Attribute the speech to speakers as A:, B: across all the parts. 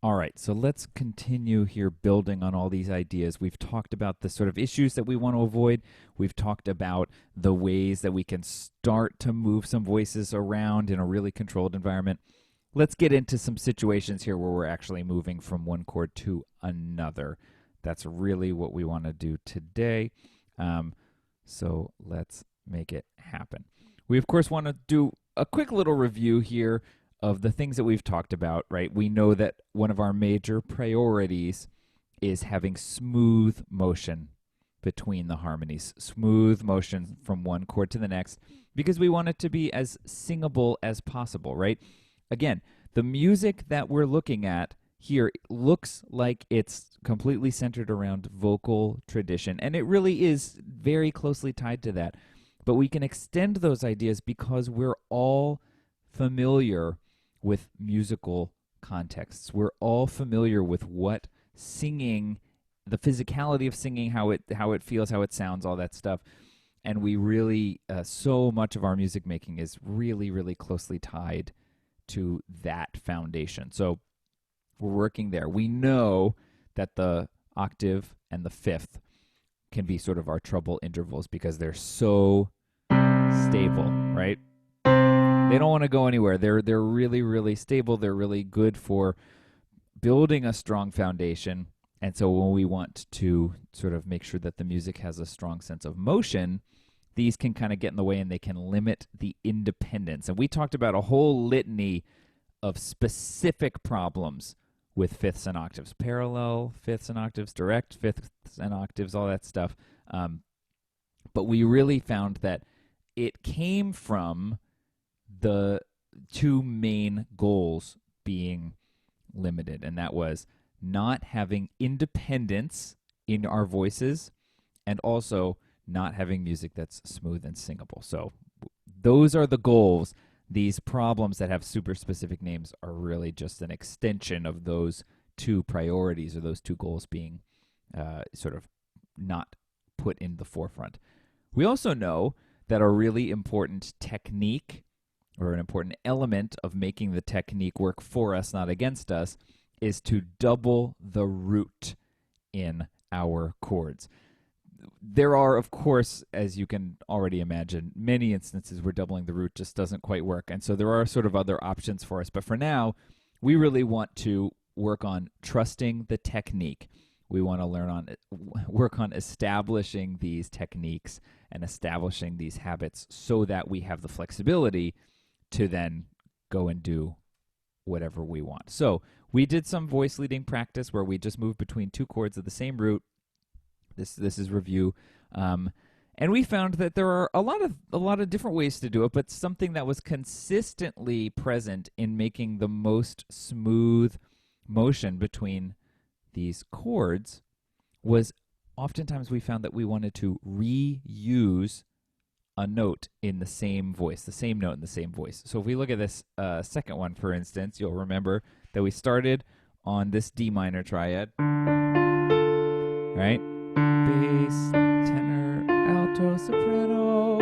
A: All right, so let's continue here building on all these ideas. We've talked about the sort of issues that we want to avoid. We've talked about the ways that we can start to move some voices around in a really controlled environment. Let's get into some situations here where we're actually moving from one chord to another. That's really what we want to do today. So let's make it happen. We, of course, want to do a quick little review here of the things that we've talked about, right? We know that one of our major priorities is having smooth motion between the harmonies, smooth motion from one chord to the next, because we want it to be as singable as possible, right? Again, the music that we're looking at here looks like it's completely centered around vocal tradition, and it really is very closely tied to that. But we can extend those ideas because we're all familiar with musical contexts. We're all familiar with what singing, the physicality of singing, how it feels, how it sounds, all that stuff. And we really, so much of our music making is really, really closely tied to that foundation. So we're working there. We know that the octave and the fifth can be sort of our trouble intervals because they're so stable, right? They don't want to go anywhere. They're really, really stable. They're really good for building a strong foundation. And so when we want to sort of make sure that the music has a strong sense of motion, these can kind of get in the way and they can limit the independence. And we talked about a whole litany of specific problems with fifths and octaves, parallel fifths and octaves, direct fifths and octaves, all that stuff. But we really found that it came from the two main goals being limited, and that was not having independence in our voices and also not having music that's smooth and singable. So those are the goals. These problems that have super specific names are really just an extension of those two priorities or those two goals being sort of not put in the forefront. We also know that a really important technique or an important element of making the technique work for us, not against us, is to double the root in our chords. There are, of course, as you can already imagine, many instances where doubling the root just doesn't quite work. And so there are sort of other options for us. But for now, we really want to work on trusting the technique. We want to work on establishing these techniques and establishing these habits so that we have the flexibility to then go and do whatever we want. So we did some voice leading practice where we just moved between two chords of the same root. This is review, and we found that there are a lot of different ways to do it, but something that was consistently present in making the most smooth motion between these chords was oftentimes we found that we wanted to reuse a note in the same voice, the same note in the same voice. So if we look at this second one, for instance, you'll remember that we started on this D minor triad, right? Bass, tenor, alto, soprano.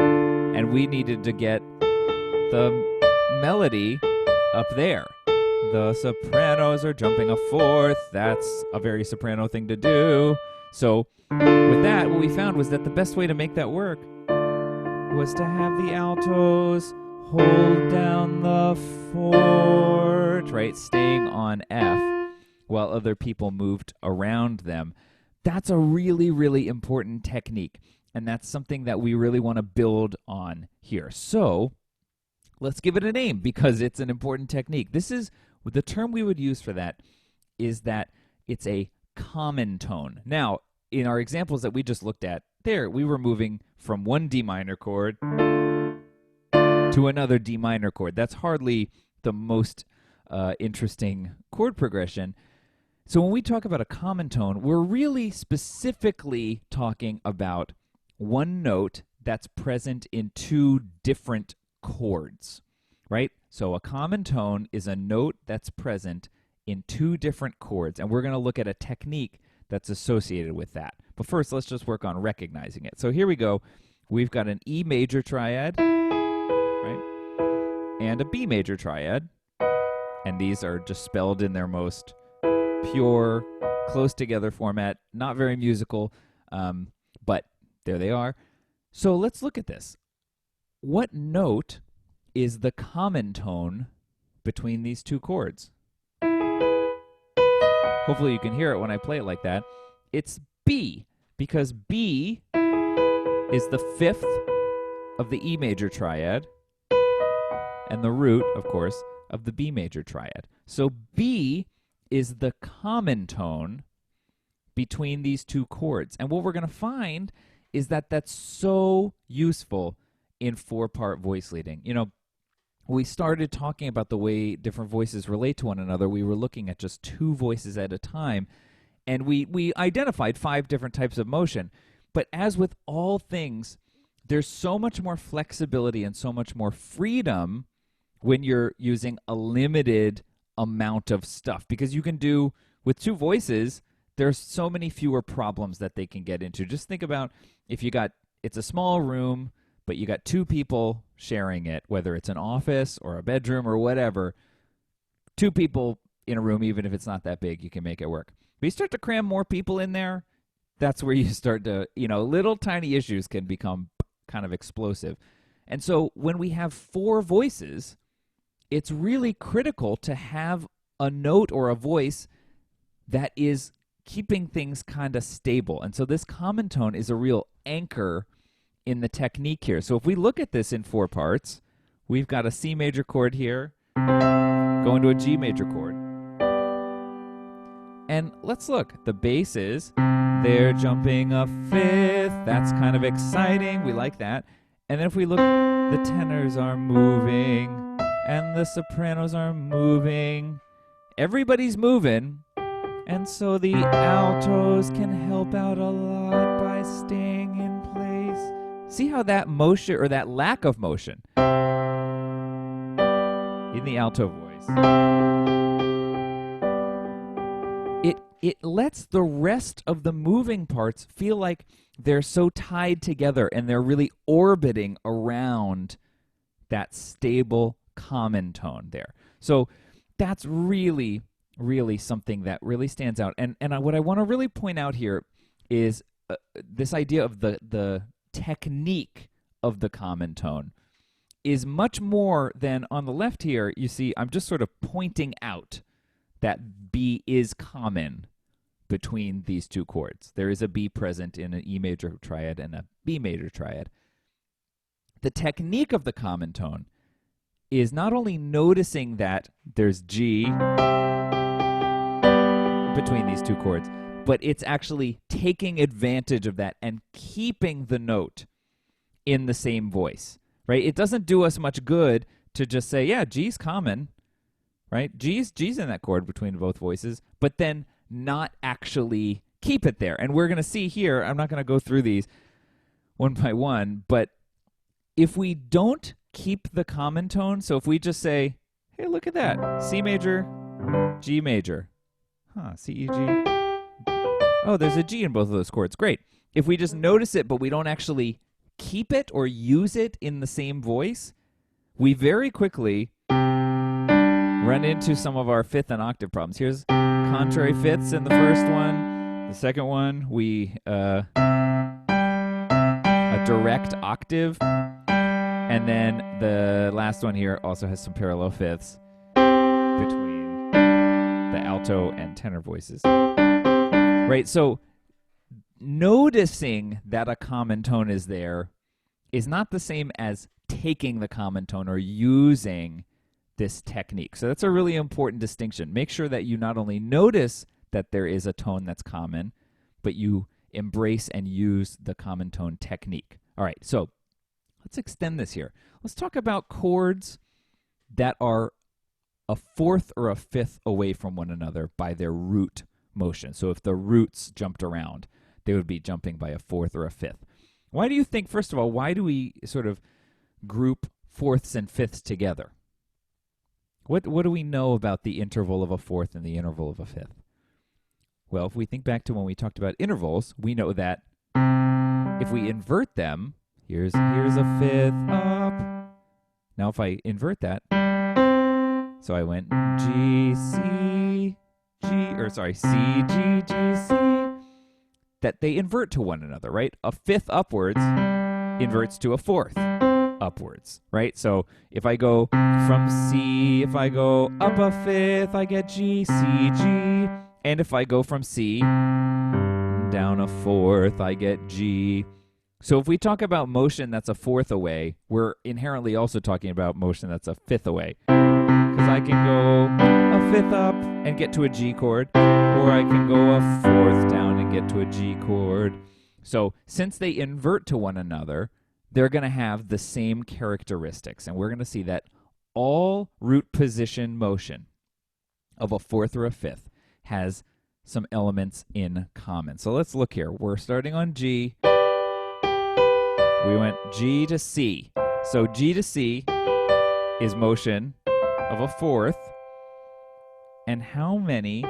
A: And we needed to get the melody up there. The sopranos are jumping a fourth. That's a very soprano thing to do. So with that, what we found was that the best way to make that work was to have the altos hold down the fourth, right? Staying on F while other people moved around them. That's a really, really important technique, and that's something that we really want to build on here. So let's give it a name because it's an important technique. This is the term we would use for that is that it's a common tone. Now, in our examples that we just looked at there, we were moving from one D minor chord to another D minor chord. That's hardly the most interesting chord progression. So when we talk about a common tone, we're really specifically talking about one note that's present in two different chords, right? So a common tone is a note that's present in two different chords, and we're going to look at a technique that's associated with that. But first, let's just work on recognizing it. So here we go. We've got an E major triad, right? And a B major triad. And these are just spelled in their most pure, close together format, not very musical, but there they are. So let's look at this. What note is the common tone between these two chords? Hopefully you can hear it when I play it like that. It's B, because B is the fifth of the E major triad, and the root, of course, of the B major triad. So B is the common tone between these two chords. And what we're going to find is that that's so useful in four-part voice leading. You know, we started talking about the way different voices relate to one another. We were looking at just two voices at a time, and we identified 5 different types of motion. But as with all things, there's so much more flexibility and so much more freedom when you're using a limited amount of stuff, because you can do, with 2 voices, there's so many fewer problems that they can get into. Just think about if it's a small room, but you got 2 people sharing it, whether it's an office or a bedroom or whatever. 2 people in a room, even if it's not that big, you can make it work. But you start to cram more people in there, that's where you start to, little tiny issues can become kind of explosive. And so when we have 4 voices, it's really critical to have a note or a voice that is keeping things kind of stable. And so this common tone is a real anchor in the technique here. So if we look at this in 4 parts, we've got a C major chord here, going to a G major chord. And let's look. The basses, they're jumping a 5th. That's kind of exciting. We like that. And then if we look, the tenors are moving and the sopranos are moving. Everybody's moving. And so the altos can help out a lot by staying in place. See how that motion, or that lack of motion, in the alto voice, it lets the rest of the moving parts feel like they're so tied together and they're really orbiting around that stable common tone there. So that's really something that really stands out. And what I want to really point out here is this idea of the technique of the common tone is much more than on the left here. You see, I'm just sort of pointing out that B is common between these 2 chords. There is a B present in an E major triad and a B major triad. The technique of the common tone is not only noticing that there's G between these 2 chords, but it's actually taking advantage of that and keeping the note in the same voice, right? It doesn't do us much good to just say, yeah, G's common, right? G's in that chord between both voices, but then not actually keep it there. And we're going to see here, I'm not going to go through these one by one, but if we don't keep the common tone, so if we just say, hey, look at that, C major, G major, C, E, G. Oh, there's a G in both of those chords. Great. If we just notice it, but we don't actually keep it or use it in the same voice, we very quickly run into some of our 5th and octave problems. Here's contrary 5ths in the first one. The second one, a direct octave. And then the last one here also has some parallel 5ths between the alto and tenor voices. Right, so noticing that a common tone is there is not the same as taking the common tone or using this technique. So that's a really important distinction. Make sure that you not only notice that there is a tone that's common, but you embrace and use the common tone technique. All right, so let's extend this here. Let's talk about chords that are a 4th or a 5th away from one another by their root motion. So if the roots jumped around, they would be jumping by a 4th or a 5th. Why do you think, first of all, why do we sort of group 4ths and 5ths together? What do we know about the interval of a 4th and the interval of a 5th? Well, if we think back to when we talked about intervals, we know that if we invert them, here's a 5th up. Now if I invert that, so I went G, C, C, G, G, C, that they invert to one another, right? A fifth upwards inverts to a fourth upwards, right? So if I go from C, if I go up a fifth, I get G, C, G. And if I go from C down a fourth, I get G. So if we talk about motion that's a fourth away, we're inherently also talking about motion that's a fifth away. Because I can go a fifth up and get to a G chord, or I can go a fourth down and get to a G chord. So since they invert to one another, they're going to have the same characteristics. And we're going to see that all root position motion of a fourth or a fifth has some elements in common. So let's look here. We're starting on G. We went G to C. So G to C is motion of a fourth. And how many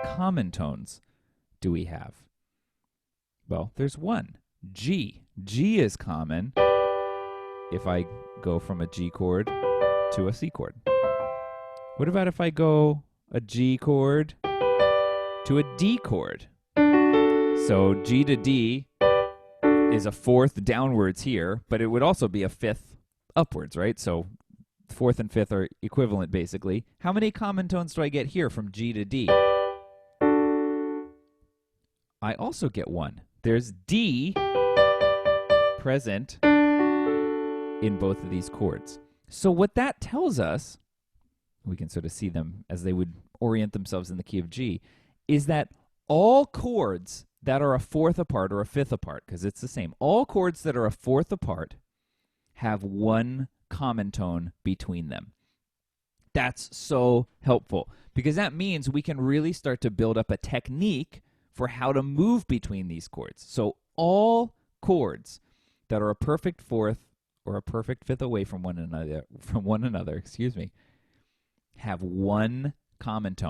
A: common tones do we have? Well, there's one. G. G is common if I go from a G chord to a C chord. What about if I go a G chord to a D chord? So G to D is a fourth downwards here, but it would also be a fifth upwards, right? So fourth and fifth are equivalent, basically. How many common tones do I get here from G to D? I also get one. There's D present in both of these chords. So what that tells us, we can sort of see them as they would orient themselves in the key of G, is that all chords that are a fourth apart or a fifth apart, because it's the same, all chords that are a fourth apart have one common tone between them. That's so helpful because that means we can really start to build up a technique for how to move between these chords. So all chords that are a perfect fourth or a perfect fifth away from one another, have one common tone.